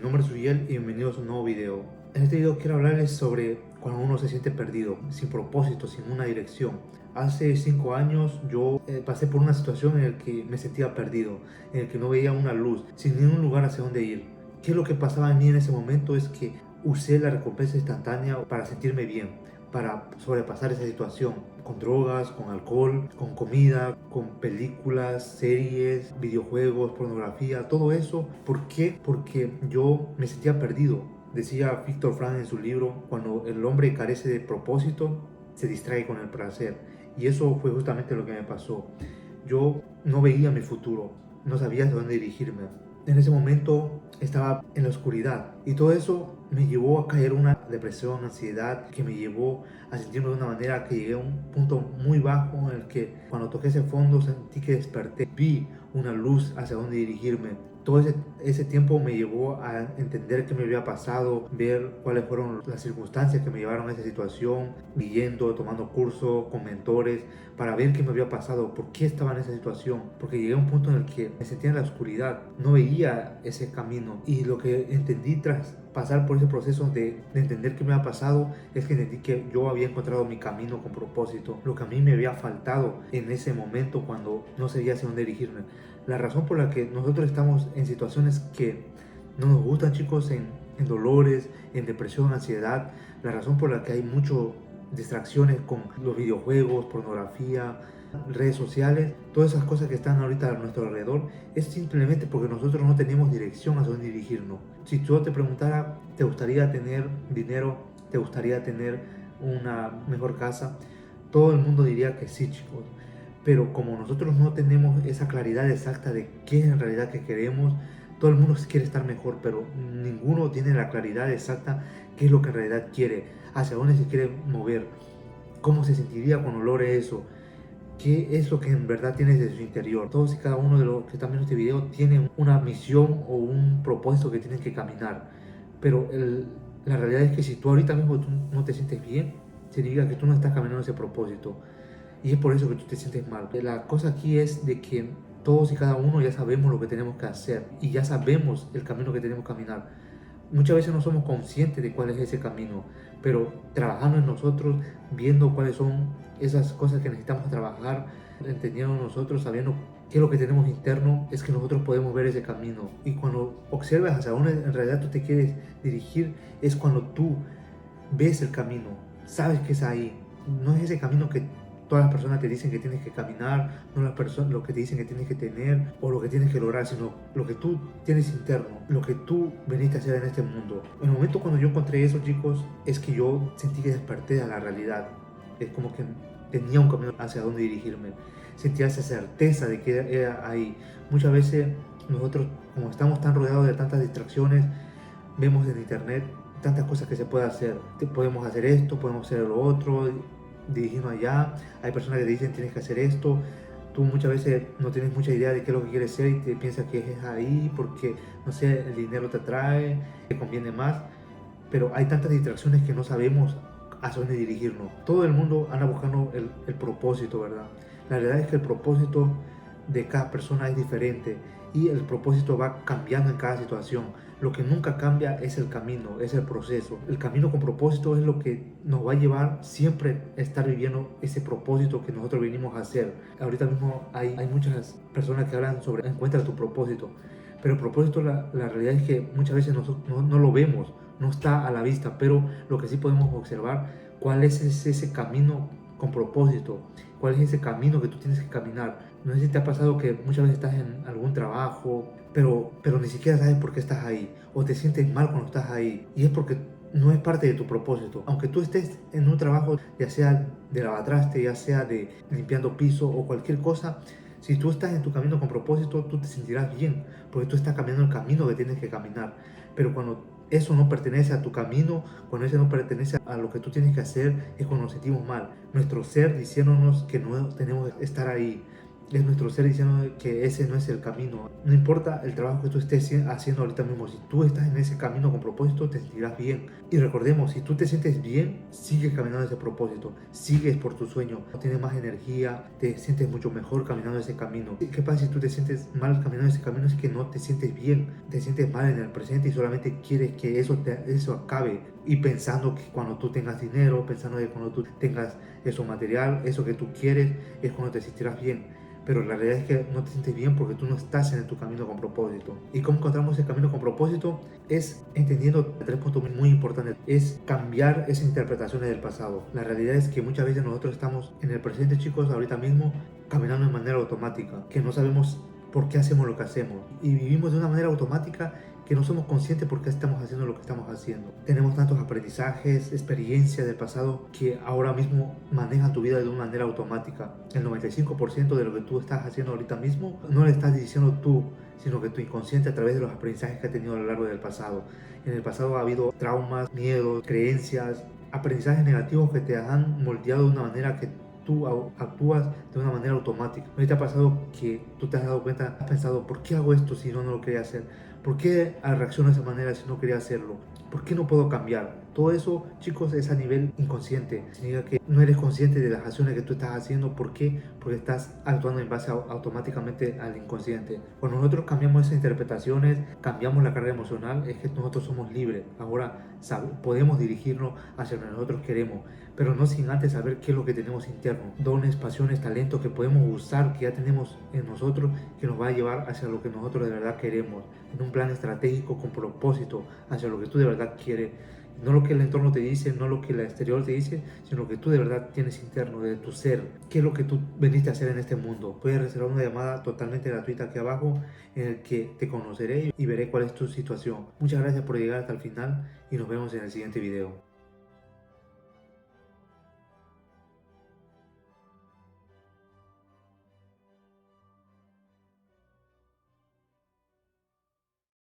nombre es Uriel y bienvenidos a un nuevo video. En este video quiero hablarles sobre cuando uno se siente perdido, sin propósito, sin una dirección. Hace 5 años yo pasé por una situación en la que me sentía perdido, en el que no veía una luz, sin ningún lugar hacia dónde ir. ¿Qué es lo que pasaba en mí en ese momento? Es que usé la recompensa instantánea para sentirme bien, para sobrepasar esa situación, con drogas, con alcohol, con comida, con películas, series, videojuegos, pornografía, todo eso. ¿Por qué? Porque yo me sentía perdido. Decía Viktor Frankl en su libro, cuando el hombre carece de propósito, se distrae con el placer. Y eso fue justamente lo que me pasó. Yo no veía mi futuro, no sabía hacia dónde dirigirme. En ese momento estaba en la oscuridad y todo eso me llevó a caer en una depresión, ansiedad, que me llevó a sentirme de una manera que llegué a un punto muy bajo en el que cuando toqué ese fondo sentí que desperté, vi una luz hacia dónde dirigirme. Todo ese tiempo me llevó a entender qué me había pasado, ver cuáles fueron las circunstancias que me llevaron a esa situación, yendo, tomando cursos con mentores para ver qué me había pasado, por qué estaba en esa situación. Porque llegué a un punto en el que me sentía en la oscuridad, no veía ese camino. Y lo que entendí tras pasar por ese proceso de entender qué me había pasado es que entendí que yo había encontrado mi camino con propósito, lo que a mí me había faltado en ese momento cuando no sabía hacia dónde dirigirme. La razón por la que nosotros estamos en situaciones que no nos gustan, chicos, en dolores, en depresión, ansiedad, la razón por la que hay muchas distracciones con los videojuegos, pornografía, redes sociales, todas esas cosas que están ahorita a nuestro alrededor, es simplemente porque nosotros no tenemos dirección a dónde dirigirnos. Si yo te preguntara, ¿te gustaría tener dinero? ¿Te gustaría tener una mejor casa? Todo el mundo diría que sí, chicos. Pero como nosotros no tenemos esa claridad exacta de qué es en realidad que queremos, todo el mundo quiere estar mejor, pero ninguno tiene la claridad exacta qué es lo que en realidad quiere, hacia dónde se quiere mover, cómo se sentiría cuando logre eso, qué es lo que en verdad tiene desde su interior. Todos y cada uno de los que están viendo este video tienen una misión o un propósito que tienen que caminar, pero la realidad es que si tú ahorita mismo tú no te sientes bien, significa que tú no estás caminando ese propósito. Y es por eso que tú te sientes mal. La cosa aquí es de que todos y cada uno ya sabemos lo que tenemos que hacer y ya sabemos el camino que tenemos que caminar. Muchas veces no somos conscientes de cuál es ese camino, pero trabajando en nosotros, viendo cuáles son esas cosas que necesitamos trabajar, entendiendo nosotros, sabiendo qué es lo que tenemos interno, es que nosotros podemos ver ese camino. Y cuando observas hacia dónde en realidad tú te quieres dirigir, es cuando tú ves el camino, sabes que es ahí. No es ese camino que todas las personas te dicen que tienes que caminar, no las personas lo que te dicen que tienes que tener o lo que tienes que lograr, sino lo que tú tienes interno, lo que tú veniste a hacer en este mundo. En el momento cuando yo encontré eso, chicos, es que yo sentí que desperté a la realidad. Es como que tenía un camino hacia dónde dirigirme. Sentía esa certeza de que era ahí. Muchas veces nosotros, como estamos tan rodeados de tantas distracciones, vemos en internet tantas cosas que se puede hacer. Podemos hacer esto, podemos hacer lo otro, dirigirnos allá. Hay personas que te dicen tienes que hacer esto. Tú muchas veces no tienes mucha idea de qué es lo que quieres ser y te piensas que es ahí porque, no sé, el dinero te atrae, te conviene más. Pero hay tantas distracciones que no sabemos hacia dónde dirigirnos. Todo el mundo anda buscando el propósito, ¿verdad? La realidad es que el propósito de cada persona es diferente y el propósito va cambiando en cada situación. Lo que nunca cambia es el camino, es el proceso. El camino con propósito es lo que nos va a llevar siempre a estar viviendo ese propósito que nosotros venimos a hacer. Ahorita mismo hay muchas personas que hablan sobre encuentra tu propósito, pero el propósito, la realidad es que muchas veces no lo vemos, no está a la vista, pero lo que sí podemos observar, cuál es ese camino con propósito, cuál es ese camino que tú tienes que caminar. No sé si te ha pasado que muchas veces estás en algún trabajo, pero ni siquiera sabes por qué estás ahí, o te sientes mal cuando estás ahí, y es porque no es parte de tu propósito. Aunque tú estés en un trabajo, ya sea de lavatraste, ya sea de limpiando piso o cualquier cosa, si tú estás en tu camino con propósito, tú te sentirás bien, porque tú estás caminando el camino que tienes que caminar. Pero cuando eso no pertenece a tu camino, cuando eso no pertenece a lo que tú tienes que hacer, es cuando nos sentimos mal. Nuestro ser diciéndonos que no tenemos que estar ahí. Es nuestro ser diciendo que ese no es el camino. No importa el trabajo que tú estés haciendo ahorita mismo, si tú estás en ese camino con propósito, te sentirás bien. Y recordemos, si tú te sientes bien, sigues caminando ese propósito, sigues por tu sueño, tienes más energía, te sientes mucho mejor caminando ese camino. ¿Qué pasa si tú te sientes mal caminando ese camino? Es que no te sientes bien, te sientes mal en el presente y solamente quieres que eso acabe. Y pensando que cuando tú tengas dinero, pensando que cuando tú tengas eso material, eso que tú quieres, es cuando te sentirás bien. Pero la realidad es que no te sientes bien porque tú no estás en tu camino con propósito. ¿Y cómo encontramos el camino con propósito? Es entendiendo 3 puntos muy importantes. Es cambiar esas interpretaciones del pasado. La realidad es que muchas veces nosotros estamos en el presente, chicos, ahorita mismo, caminando de manera automática, que no sabemos por qué hacemos lo que hacemos. Y vivimos de una manera automática que no somos conscientes por qué estamos haciendo lo que estamos haciendo. Tenemos tantos aprendizajes, experiencias del pasado que ahora mismo manejan tu vida de una manera automática. El 95% de lo que tú estás haciendo ahorita mismo no lo estás diciendo tú, sino que tu inconsciente a través de los aprendizajes que ha tenido a lo largo del pasado. En el pasado ha habido traumas, miedos, creencias, aprendizajes negativos que te han moldeado de una manera que tú actúas de una manera automática. ¿No te ha pasado que tú te has dado cuenta, has pensado, ¿por qué hago esto si no lo quería hacer? ¿Por qué reacciono de esa manera si no quería hacerlo? ¿Por qué no puedo cambiar? Todo eso, chicos, es a nivel inconsciente. Significa que no eres consciente de las acciones que tú estás haciendo. ¿Por qué? Porque estás actuando en base automáticamente al inconsciente. Cuando nosotros cambiamos esas interpretaciones, cambiamos la carga emocional, es que nosotros somos libres. Ahora podemos dirigirnos hacia lo que nosotros queremos, pero no sin antes saber qué es lo que tenemos interno. Dones, pasiones, talentos que podemos usar, que ya tenemos en nosotros, que nos va a llevar hacia lo que nosotros de verdad queremos. En un plan estratégico con propósito, hacia lo que tú de verdad quieres. No lo que el entorno te dice, no lo que el exterior te dice, sino lo que tú de verdad tienes interno, de tu ser. ¿Qué es lo que tú veniste a hacer en este mundo? Puedes reservar una llamada totalmente gratuita aquí abajo en el que te conoceré y veré cuál es tu situación. Muchas gracias por llegar hasta el final y nos vemos en el siguiente video.